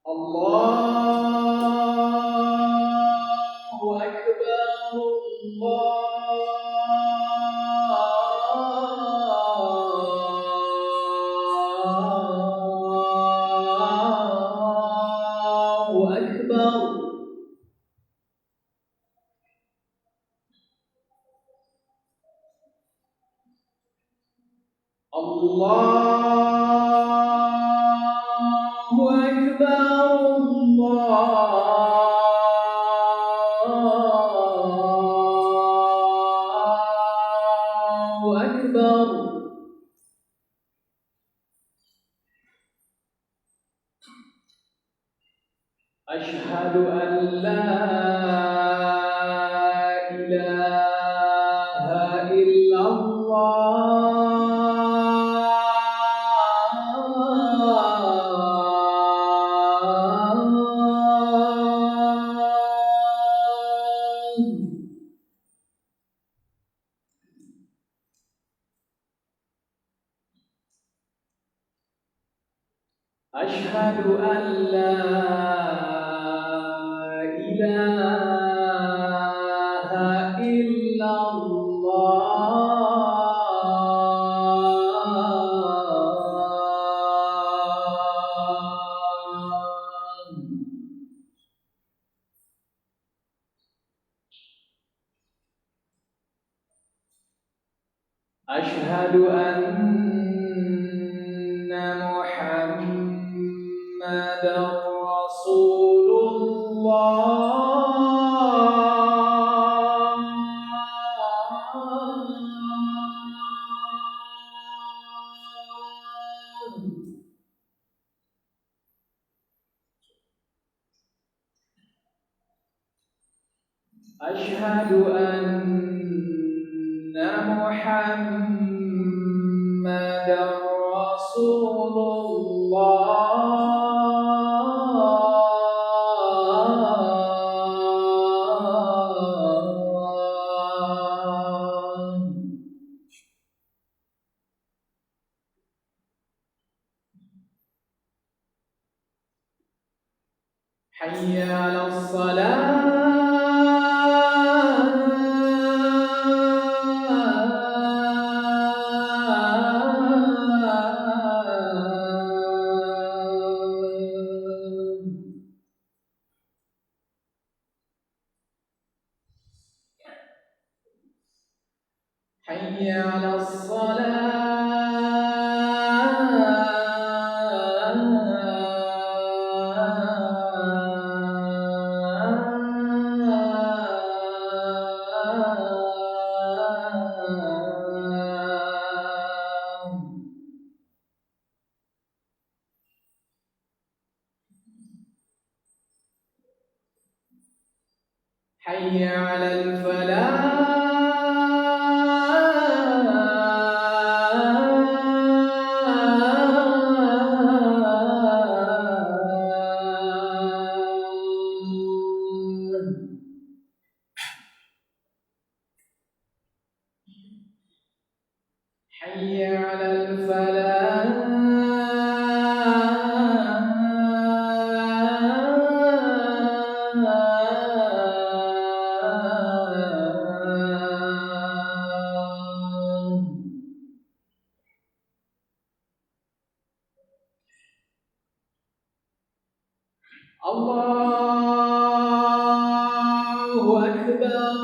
Allahu Akbar, Allahu Akbar. Allahu Akbar, Allahu Akbar. Ashhadu an la ilaha illallah. أشهد أن لا إله إلا الله. أشهد أن محمدًا رسول الله. أشهد أن محمدًا رسول الله. حي على الصلاة. حي على الصلاة. حي على الفلاح. حي على الفلاح. الله أكبر،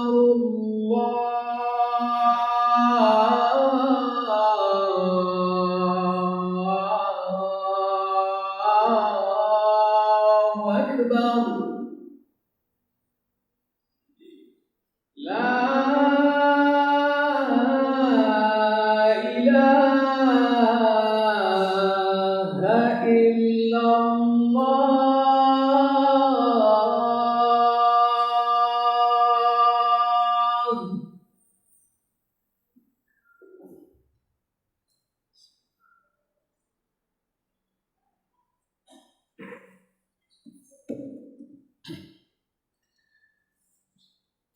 الله أكبر. لا إله إلا الله.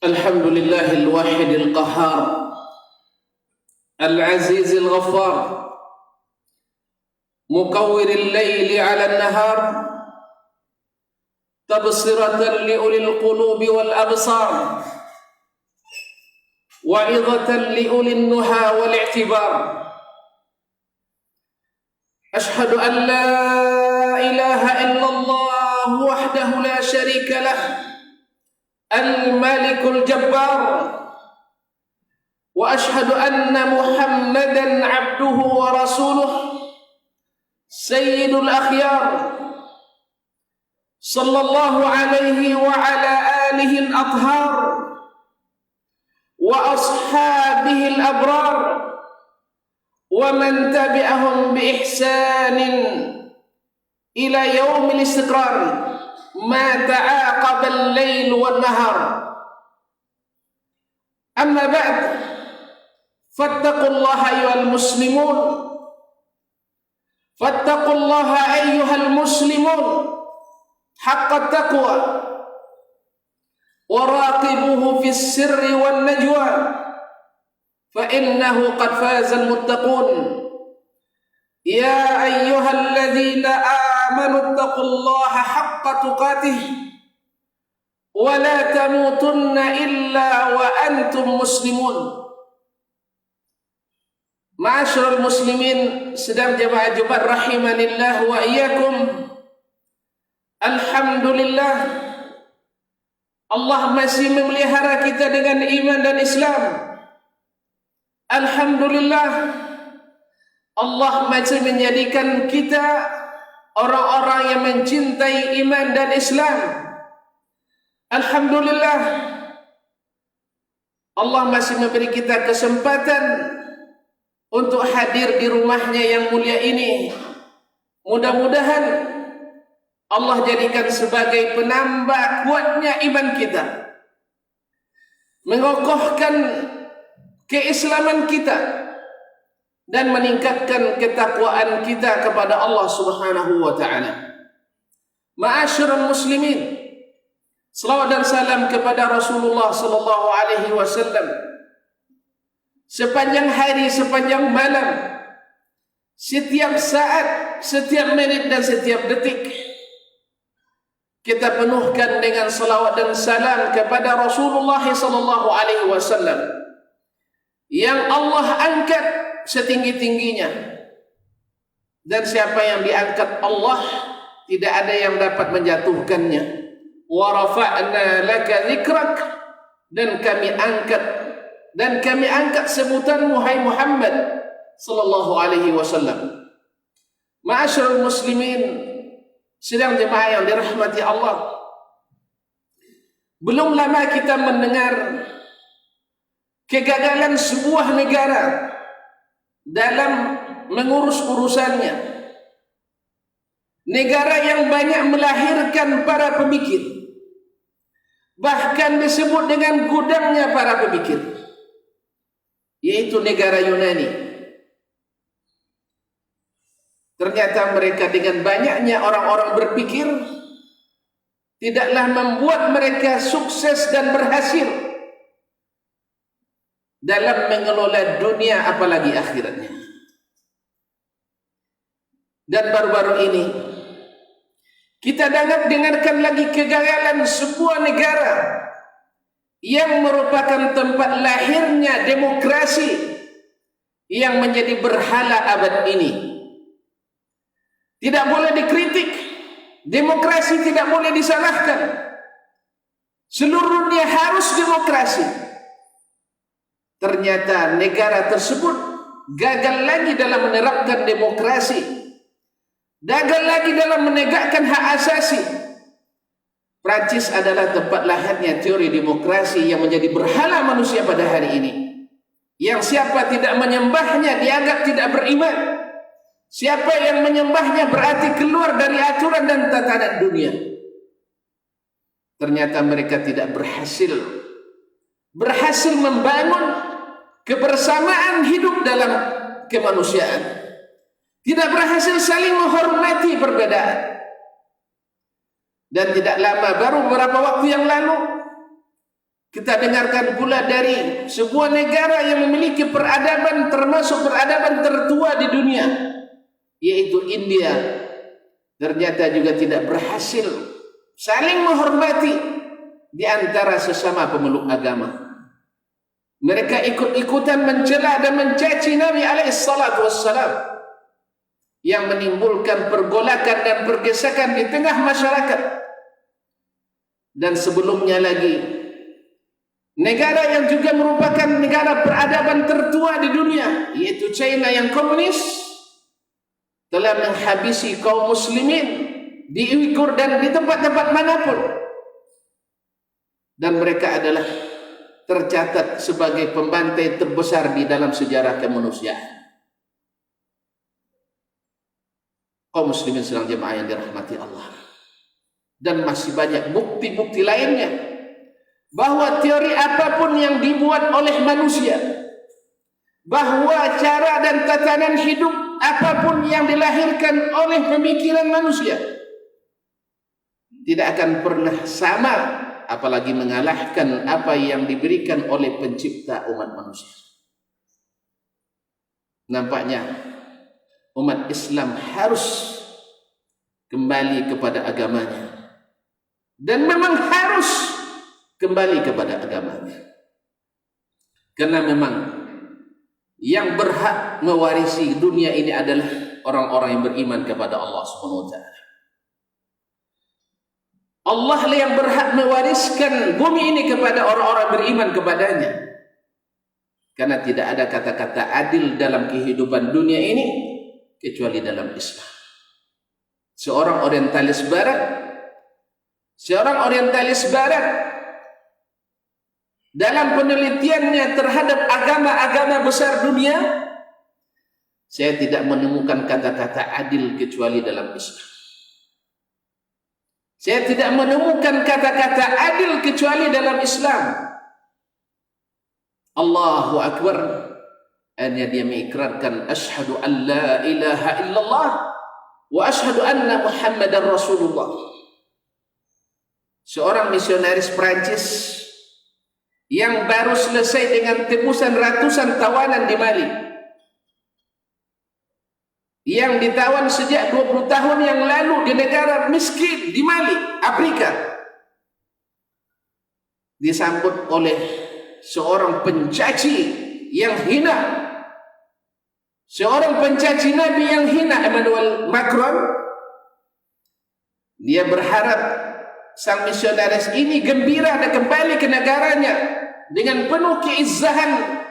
الحمد لله الواحد القهار العزيز الغفار، مكور الليل على النهار، تبصرة لأولي القلوب والأبصار وعظة لأولي النهى والاعتبار أشهد أن لا إله إلا الله وحده لا شريك له الملك الجبار وأشهد أن محمدا عبده ورسوله سيد الأخيار صلى الله عليه وعلى آله الأطهار وأصحابه الأبرار ومن تبعهم بإحسان إلى يوم الاستقرار ما تعاقب الليل والنهار أما بعد فاتقوا الله أيها المسلمون فاتقوا الله أيها المسلمون حق التقوى وراقبوه في السر والنجوى فإنه قد فاز المتقون يا أيها الذين آمنوا اتقوا الله حق تقاته ولا تموتن إلا وأنتم مسلمون. Ma'asyiral muslimin sedang jemaah Jumat rahimanillah wa iyyakum. Alhamdulillah Allah masih memelihara kita dengan iman dan Islam. Alhamdulillah Allah masih menjadikan kita orang-orang yang mencintai iman dan Islam. Alhamdulillah Allah masih memberi kita kesempatan untuk hadir di rumahnya yang mulia ini. Mudah-mudahan Allah jadikan sebagai penambah kuatnya iman kita, mengokohkan keislaman kita, dan meningkatkan ketakwaan kita kepada Allah Subhanahu wa ta'ala. Ma'asyiral muslimin, selawat dan salam kepada Rasulullah sallallahu alaihi wasallam. Sepanjang hari, sepanjang malam, setiap saat, setiap menit dan setiap detik, kita penuhkan dengan salawat dan salam kepada Rasulullah sallallahu alaihi wasallam yang Allah angkat setinggi-tingginya. Dan siapa yang diangkat Allah, tidak ada yang dapat menjatuhkannya. Wa rafa'na laka dzikrak, dan kami angkat sebutanmu hai Muhammad sallallahu alaihi wasallam. Ma'asyiral muslimin sidang jemaah yang dirahmati Allah, belum lama kita mendengar kegagalan sebuah negara dalam mengurus urusannya. Negara yang banyak melahirkan para pemikir, bahkan disebut dengan gudangnya para pemikir, yaitu negara Yunani. Ternyata mereka dengan banyaknya orang-orang berpikir tidaklah membuat mereka sukses dan berhasil dalam mengelola dunia apalagi akhiratnya. Dan baru-baru ini kita dengarkan lagi kegagalan sebuah negara yang merupakan tempat lahirnya demokrasi yang menjadi berhala abad ini. Tidak boleh dikritik, demokrasi tidak boleh disalahkan. Seluruh dunia harus demokrasi. Ternyata negara tersebut gagal lagi dalam menerapkan demokrasi, gagal lagi dalam menegakkan hak asasi. Prancis adalah tempat lahirnya teori demokrasi yang menjadi berhala manusia pada hari ini. Yang siapa tidak menyembahnya dianggap tidak beriman. Siapa yang menyembahnya berarti keluar dari aturan dan tatanan dunia. Ternyata mereka tidak berhasil membangun kebersamaan hidup dalam kemanusiaan. Tidak berhasil saling menghormati perbedaan. Dan tidak lama, baru beberapa waktu yang lalu, kita dengarkan pula dari sebuah negara yang memiliki peradaban, termasuk peradaban tertua di dunia, yaitu India. Ternyata juga tidak berhasil saling menghormati di antara sesama pemeluk agama. Mereka ikut-ikutan mencela dan mencaci Nabi alaihissalatu wassalam, yang menimbulkan pergolakan dan pergesekan di tengah masyarakat. Dan sebelumnya lagi, negara yang juga merupakan negara peradaban tertua di dunia, yaitu China yang komunis, telah menghabisi kaum muslimin di Uighur dan di tempat-tempat manapun. Dan mereka adalah tercatat sebagai pembantai terbesar di dalam sejarah kemanusiaan. Kaum muslimin sedang jemaah yang dirahmati Allah. Dan masih banyak bukti-bukti lainnya bahwa teori apapun yang dibuat oleh manusia, bahwa cara dan tatanan hidup apapun yang dilahirkan oleh pemikiran manusia, tidak akan pernah sama, apalagi mengalahkan apa yang diberikan oleh pencipta umat manusia. Nampaknya umat Islam harus kembali kepada agamanya, dan memang harus kembali kepada agamanya, karena memang yang berhak mewarisi dunia ini adalah orang-orang yang beriman kepada Allah Subhanahu wa taala. Allah lah yang berhak mewariskan bumi ini kepada orang-orang beriman kepadanya. Karena tidak ada kata-kata adil dalam kehidupan dunia ini kecuali dalam Islam. Seorang orientalis barat dalam penelitiannya terhadap agama-agama besar dunia, saya tidak menemukan kata-kata adil kecuali dalam Islam. Saya tidak menemukan kata-kata adil kecuali dalam Islam. Allahu Akbar. Hanya dia mengikrarkan asyhadu an la ilaha illallah wa asyhadu anna Muhammadar Rasulullah. Seorang misionaris Prancis yang baru selesai dengan tebusan ratusan tawanan di Mali, yang ditawan sejak 20 tahun yang lalu di negara miskin di Mali, Afrika, disambut oleh seorang pencaci yang hina, seorang pencaci Nabi yang hina, Emmanuel Macron. Dia berharap sang misionaris ini gembira dan kembali ke negaranya dengan penuh keizzahan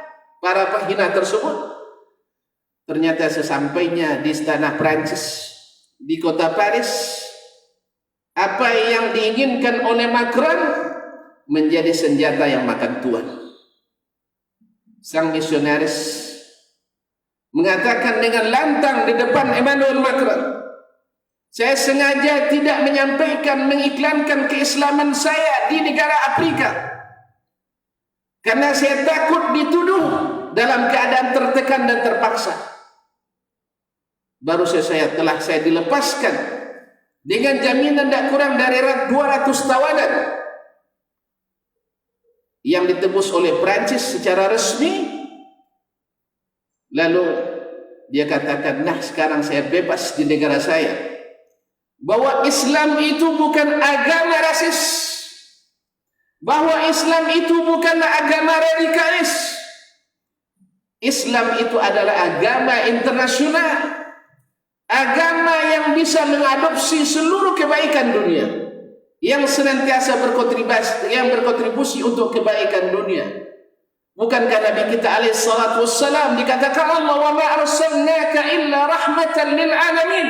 para penghina tersebut. Ternyata sesampainya di istana Prancis, di kota Paris, apa yang diinginkan oleh Macron menjadi senjata yang makan tuan. Sang misionaris mengatakan dengan lantang di depan Emmanuel Macron, saya sengaja tidak mengiklankan keislaman saya di negara Afrika karena saya takut dituduh dalam keadaan tertekan dan terpaksa. Baru saya telah dilepaskan dengan jaminan tidak kurang dari 200 tawanan yang ditebus oleh Prancis secara resmi. Lalu dia katakan, nah sekarang saya bebas di negara saya, bahwa Islam itu bukan agama rasis, bahwa Islam itu bukanlah agama radikalis. Islam itu adalah agama internasional, agama yang bisa mengadopsi seluruh kebaikan dunia, yang senantiasa berkontribusi untuk kebaikan dunia. Bukankah Nabi kita alaihi salatu wassalam dikatakan Allah, wa ma arsalnaka illa rahmatan lil alamin,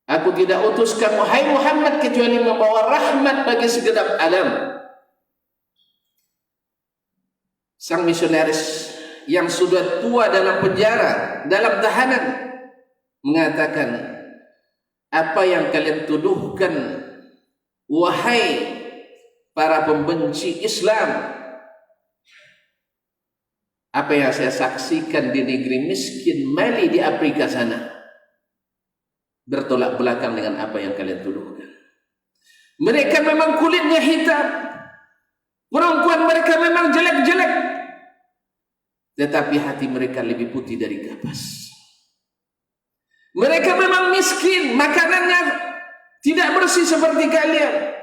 aku tidak utus kamu hai Muhammad kecuali membawa rahmat bagi segenap alam. Sang misionaris yang sudah tua dalam penjara, dalam tahanan, mengatakan, apa yang kalian tuduhkan wahai para pembenci Islam, apa yang saya saksikan di negeri miskin Mali di Afrika sana bertolak belakang dengan apa yang kalian tuduhkan. Mereka memang kulitnya hitam, perempuan mereka memang jelek-jelek, tetapi hati mereka lebih putih dari kapas. Mereka memang miskin, makanannya tidak bersih seperti kalian,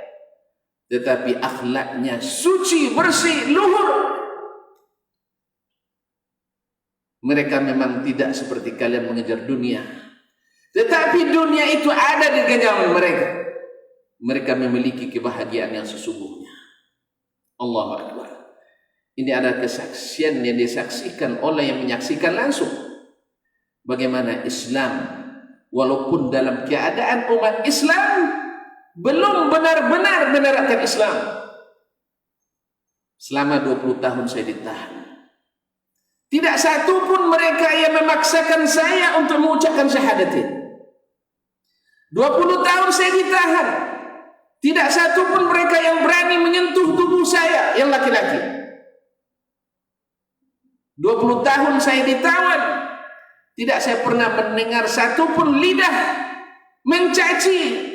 tetapi akhlaknya suci, bersih, luhur. Mereka memang tidak seperti kalian mengejar dunia, tetapi dunia itu ada di genggaman mereka. Mereka memiliki kebahagiaan yang sesungguhnya. Allahu Akbar. Ini adalah kesaksian yang disaksikan oleh yang menyaksikan langsung. Bagaimana Islam, walaupun dalam keadaan umat Islam belum benar-benar menerapkan Islam. Selama 20 tahun saya ditahan. Tidak satu pun mereka yang memaksakan saya untuk mengucapkan syahadatin. 20 tahun saya ditahan. Tidak satu pun mereka yang berani menyentuh tubuh saya yang laki-laki. 20 tahun saya ditawan. Tidak saya pernah mendengar satu pun lidah mencaci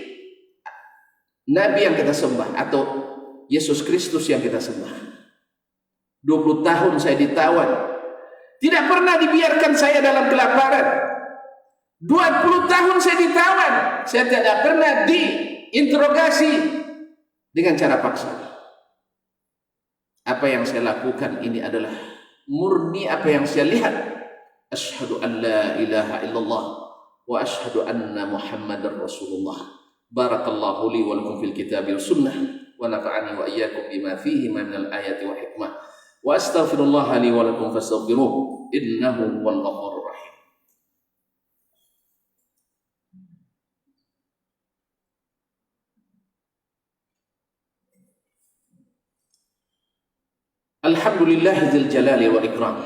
Nabi yang kita sembah atau Yesus Kristus yang kita sembah. 20 tahun saya ditawan. Tidak pernah dibiarkan saya dalam kelaparan. 20 tahun saya ditawan. Saya tidak pernah diinterogasi dengan cara paksa. Apa yang saya lakukan ini adalah murni apa yang saya lihat. Asyhadu an la ilaha illallah wa asyhadu anna Muhammadar Rasulullah. Barakallahu li wa lakum fil kitabi was sunnah wa nafa'ani wa iyyakum bima fihi minal ayati wa hikmah. Wa astaghfirullah li wa lakum fastaghfiruh innahu huwal ghafurur rahim. Alhamdulillah dzil jalali wal ikram,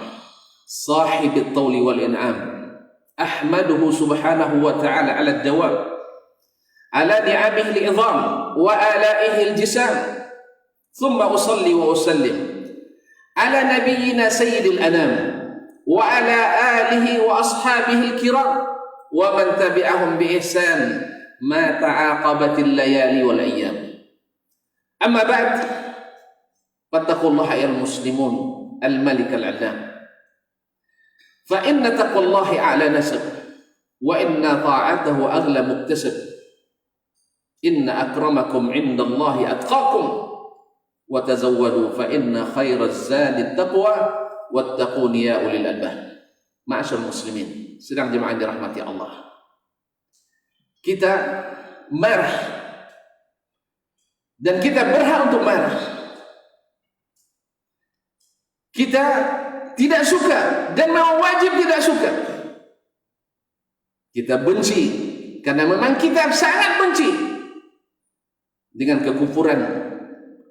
sahibit tawli wal in'am. Ahmaduhu subhanahu wa ta'ala ala ad-dawam, ala ni'amihi al-'idham wa ala'ihi al-jisam. Thumma usalli wa usallim ala nabiyyina sayyidil anam wa ala alihi wa ashabihi al-kiram wa man tabi'ahum bi ihsan ma ta'aqabatil layali wal ayyam. Amma ba'd, fattaqullaha ya muslimun al-malik al-'allam. Fa inna taqwallahi a'la nasab wa inna ta'atahu aghla muktasab. Inna akramakum 'indallahi atqakum wa tazawwadu fa inna khairaz zadi taqwa wattaquni ya ulil albab. Ma'asyar muslimin, sedang jemaah dirahmati Allah. Kita marah dan kita berhak untuk marah. Kita tidak suka dan mau wajib tidak suka. Kita benci karena memang kita sangat benci dengan kekufuran,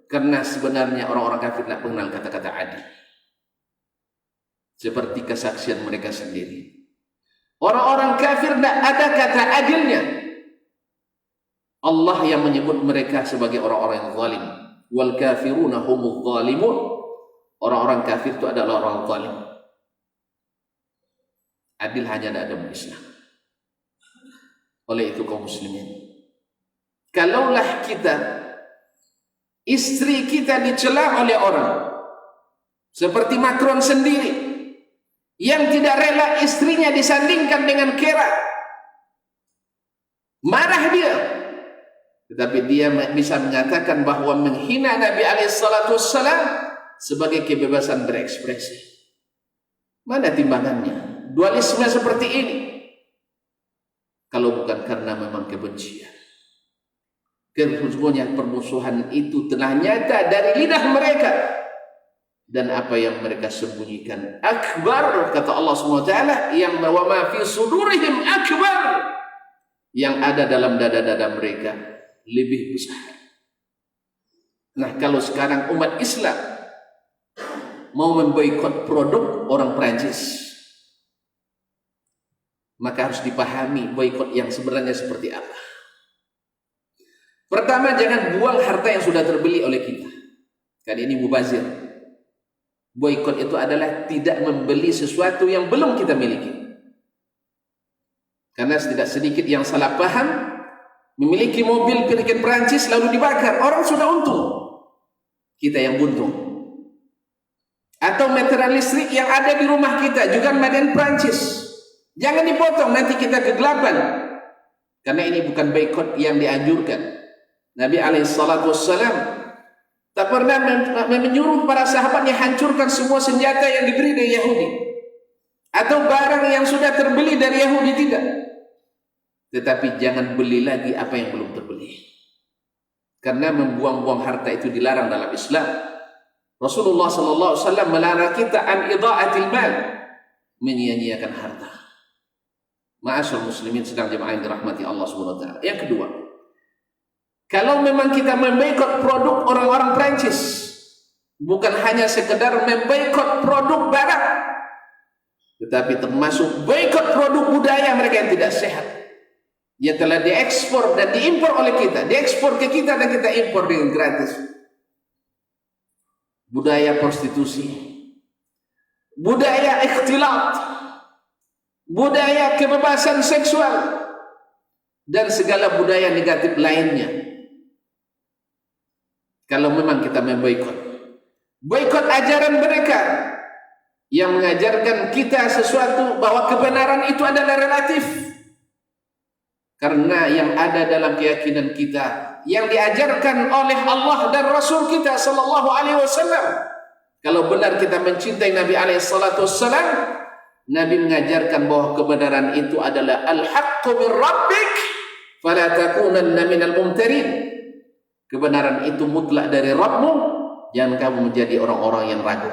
karena sebenarnya orang-orang kafir tidak mengenal kata-kata adil, seperti kesaksian mereka sendiri. Orang-orang kafir tidak ada kata adilnya. Allah yang menyebut mereka sebagai orang-orang yang zalim. Wal kafiruna humuz zalimun. Orang-orang kafir itu adalah orang zalim. Adil hanya ada dalam Islam. Oleh itu kaum muslimin, kalaulah kita, istri kita dicela oleh orang, seperti Macron sendiri yang tidak rela istrinya disandingkan dengan kera, marah dia, tetapi dia bisa mengatakan bahwa menghina Nabi alaihissalam sebagai kebebasan berekspresi. Mana timbangannya? Dualisme seperti ini, kalau bukan karena memang kebencian. Sesungguhnya permusuhan itu telah nyata dari lidah mereka, dan apa yang mereka sembunyikan akbar, kata Allah SWT, yang wa ma fi sudurihim akbar, yang ada dalam dada-dada mereka lebih besar. Nah, kalau sekarang umat Islam mau memboikot produk orang Prancis, maka harus dipahami boikot yang sebenarnya seperti apa. Pertama, jangan buang harta yang sudah terbeli oleh kita, kan ini mubazir. Boikot itu adalah tidak membeli sesuatu yang belum kita miliki. Karena tidak sedikit yang salah paham, memiliki mobil bikin Prancis lalu dibakar, orang sudah untung, kita yang buntung. Atau meteran listrik yang ada di rumah kita juga made in Prancis, jangan dipotong, nanti kita kegelapan. Karena ini bukan boikot yang dianjurkan. Nabi SAW tak pernah menyuruh para sahabatnya hancurkan semua senjata yang diberi dari Yahudi atau barang yang sudah terbeli dari Yahudi, tidak. Tetapi jangan beli lagi apa yang belum terbeli. Karena membuang-buang harta itu dilarang dalam Islam. Rasulullah SAW melarang kita an idha'atil mal, menyia-nyiakan harta. Ma'asyarul muslimin sedang jemaah yang dirahmati Allah Subhanahu wa taala. Yang kedua, kalau memang kita memboikot produk orang-orang Prancis, bukan hanya sekedar memboikot produk barat, tetapi termasuk boikot produk budaya mereka yang tidak sehat, yang telah diekspor dan diimpor oleh kita, diekspor ke kita dan kita impor dengan gratis. Budaya prostitusi, budaya ikhtilat, budaya kebebasan seksual, dan segala budaya negatif lainnya. Kalau memang kita memboikot, boikot ajaran mereka yang mengajarkan kita sesuatu bahwa kebenaran itu adalah relatif. Karena yang ada dalam keyakinan kita, yang diajarkan oleh Allah dan Rasul kita sallallahu alaihi wasallam, kalau benar kita mencintai Nabi alaihi salatu wassalam, Nabi mengajarkan bahwa kebenaran itu adalah al-haqqu min rabbik fala takunanna minal mumtarin. Kebenaran itu mutlak dari Rabbmu, jangan kamu menjadi orang-orang yang ragu.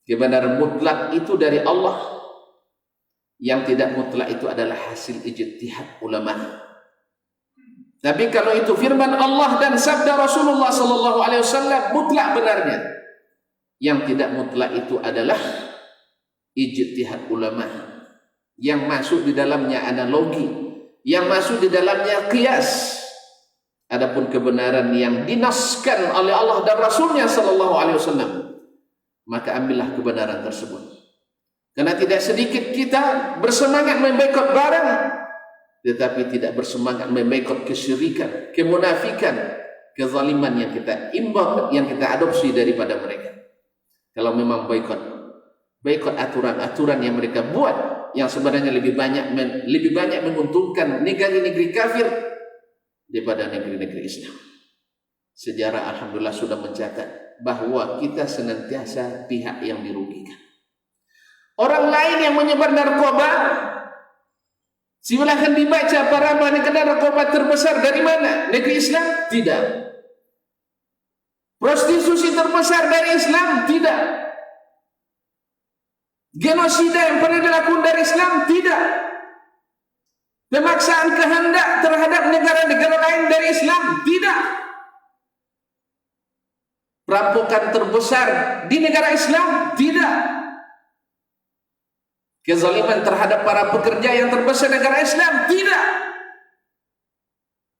Kebenaran mutlak itu dari Allah, yang tidak mutlak itu adalah hasil ijtihad ulama. Tapi kalau itu firman Allah dan sabda Rasulullah sallallahu alaihi wasallam, mutlak benarnya. Yang tidak mutlak itu adalah ijtihad ulama, yang masuk di dalamnya analogi, yang masuk di dalamnya qiyas. Adapun kebenaran yang dinaskan oleh Allah dan Rasulnya sallallahu alaihi wasallam, maka ambillah kebenaran tersebut. Karena tidak sedikit kita bersemangat memboikot barang, tetapi tidak bersemangat memboikot kesyirikan, kemunafikan, kezaliman yang kita imbau, yang kita adopsi daripada mereka. Kalau memang boikot aturan-aturan yang mereka buat, yang sebenarnya lebih banyak menguntungkan negeri-negeri kafir daripada negeri-negeri Islam. Sejarah alhamdulillah sudah mencatat bahwa kita senantiasa pihak yang dirugikan. Orang lain yang menyebar narkoba, silahkan dibaca para negara narkoba terbesar dari mana? Negeri Islam? Tidak. Prostitusi terbesar dari Islam? Tidak. Genosida yang pernah dilakukan dari Islam? Tidak. Pemaksaan kehendak terhadap negara-negara lain dari Islam? Tidak. Perampokan terbesar di negara Islam? Tidak. Kezaliman terhadap para pekerja yang terbesar negara Islam? Tidak.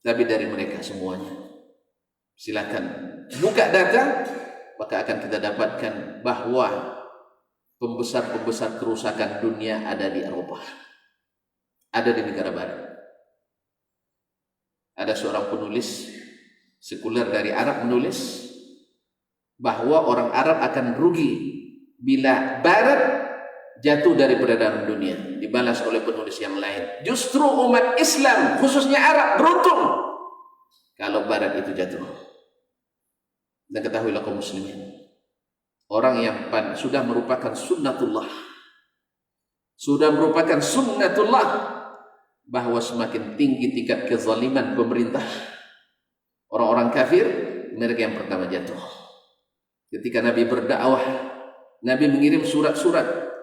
Tapi dari mereka semuanya. Silakan buka data, maka akan kita dapatkan bahwa pembesar-pembesar kerusakan dunia ada di Eropa, ada di negara barat. Ada seorang penulis sekuler dari Arab menulis bahwa orang Arab akan rugi bila barat jatuh dari peredaran dunia. Dibalas oleh penulis yang lain, justru umat Islam khususnya Arab beruntung kalau barat itu jatuh. Dan ketahuilah kaum muslimin, orang yang sudah merupakan sunnatullah, bahwa semakin tinggi tingkat kezaliman pemerintah, orang-orang kafir, mereka yang pertama jatuh. Ketika Nabi berdakwah, Nabi mengirim surat-surat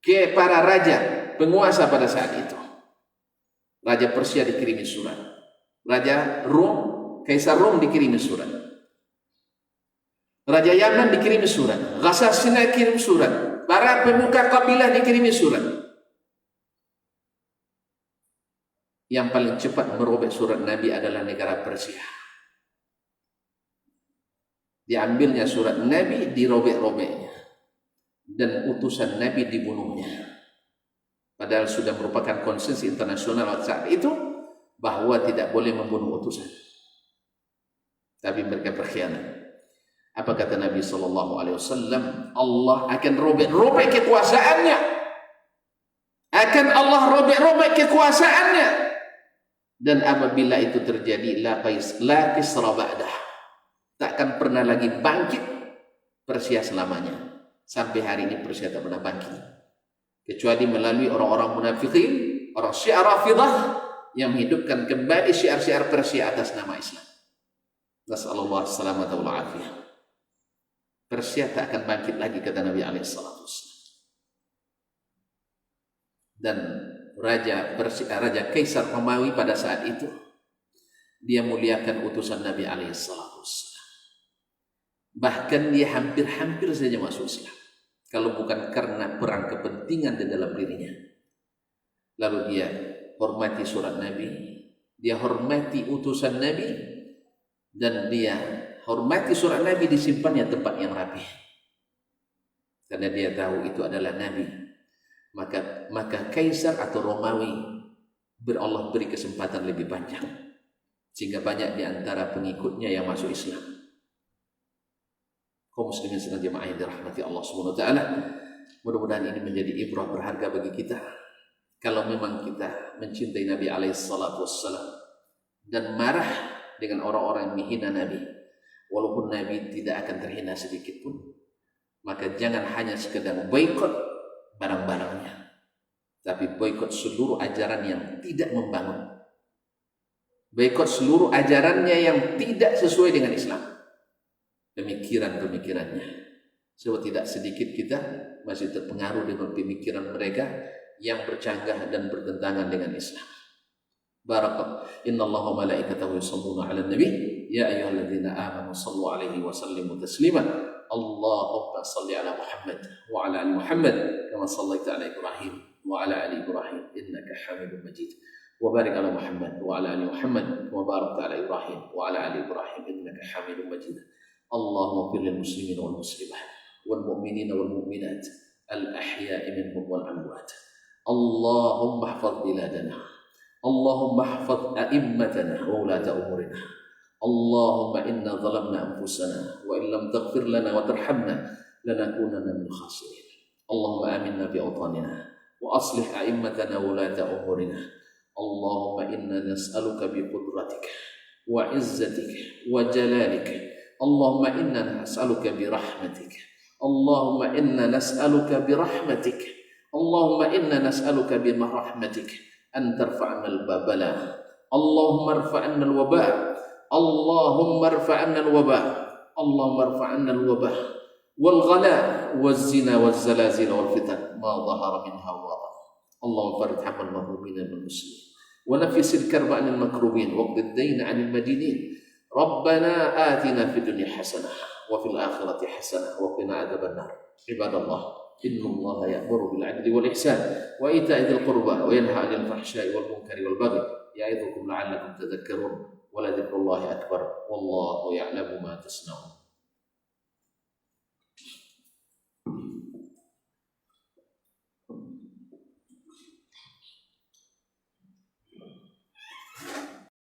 ke para raja, penguasa pada saat itu. Raja Persia dikirimi surat, Raja Rom, Kaisar Rom dikirimi surat, Raja Yaman dikirimi surat, Ghasasina dikirim surat, para pemuka kabilah dikirimi surat. Yang paling cepat merobek surat Nabi adalah negara Persia. Diambilnya surat Nabi, dirobek-robeknya, dan utusan Nabi dibunuhnya. Padahal sudah merupakan konsensus internasional saat itu bahwa tidak boleh membunuh utusan. Tapi mereka berkhianat. Apa kata Nabi SAW? Allah akan robek-robek kekuasaannya. Akan Allah robek-robek kekuasaannya. Dan apabila itu terjadi, la kisra ba'dah, takkan pernah lagi bangkit Persia selamanya. Sampai hari ini Persia tak pernah bangkit, kecuali melalui orang-orang munafikin, orang Syiah Rafidah yang menghidupkan kembali syiar-syiar Persia atas nama Islam. Nasallallahu salamata wal afiyah. Persia tak akan bangkit lagi, kata Nabi alaihi salatu wassalam. Dan Raja Kaisar Romawi pada saat itu, dia muliakan utusan Nabi alaihi salatu wassalam. Bahkan dia hampir-hampir saja masuk Islam, kalau bukan karena perang kepentingan di dalam dirinya. Lalu dia hormati surat Nabi, dia hormati utusan Nabi, dan dia hormati surat Nabi, disimpannya tempat yang rapi, karena dia tahu itu adalah Nabi. Maka Kaisar atau Romawi Allah beri kesempatan lebih panjang, sehingga banyak di antara pengikutnya yang masuk Islam. Kaum muslimin sedang jemaah yang dirahmati Allah Subhanahu wa taala, mudah-mudahan ini menjadi ibrah berharga bagi kita. Kalau memang kita mencintai Nabi alaihi salatu wassalam dan marah dengan orang-orang yang menghina Nabi, walaupun Nabi tidak akan terhina sedikit pun, maka jangan hanya sekedar boikot barang-barangnya, tapi boikot seluruh ajaran yang tidak membangun, boikot seluruh ajarannya yang tidak sesuai dengan Islam, pemikirannya. Sebab tidak sedikit kita masih terpengaruh dengan pemikiran mereka yang bercanggah dan bertentangan dengan Islam. Barakallahu, innallaha wa malaikatahu yusholluna 'alan nabi ya ayyuhalladzina amanu shallu 'alaihi wa sallimu taslima. Allahumma shalli 'ala Muhammad wa 'ala ali Muhammad kama shallaita 'ala Ibrahim wa 'ala ali Ibrahim innaka Hamidum Majid. Wa barik 'ala Muhammad wa 'ala ali Muhammad kama barakta 'ala Ibrahim wa 'ala ali Ibrahim innaka Hamidum Majid. Allahumma fir lil muslimin wal muslimat wal mu'minin wal mu'minat al ahya'i minhum wal amwat. Allahumma ihfaz biladana, Allahumma ihfaz a'immatana wa ulata umurina. Allahumma inna zalamna anfusana wa in lam taghfir lana wa tarhamna lanakunanna minal khasirin. Allahumma aminna fi awtanina wa aslih a'immatana wa ulata umurina. Allahumma inna nas'aluka bi qudratika wa izzatika wa jalalika. Allahumma inna nas'aluka bi rahmatika. Allahumma inna nas'aluka bi rahmatika. Allahumma inna nas'aluka bi rahmatika an tarfa'na al-babala. Allahumma irfa'na al-waba. Allahumma irfa'na al-waba. Allahumma irfa'na al-waba wal ghala wal zina wal zalazil wal fitan ma dhahara minha wa batan. Allahumma farij hammal mahrumin min muslimin wa nafis al-karba 'anil makrubin wa qdi ad-dayn 'anil madinin. Rabbana atina fid dunya hasanah wa fil akhirati hasanah wa qina adzaban nar. Ibadallah, innallaha ya'muru bil 'adli wal ihsan wa ita'i dzil qurba wa yanha 'anil fahsya'i wal munkari wal baghi ya'idzukum la'allakum tadhakkarun wa la dzikrullahi akbar wallahu ya'lamu ma tasna'un.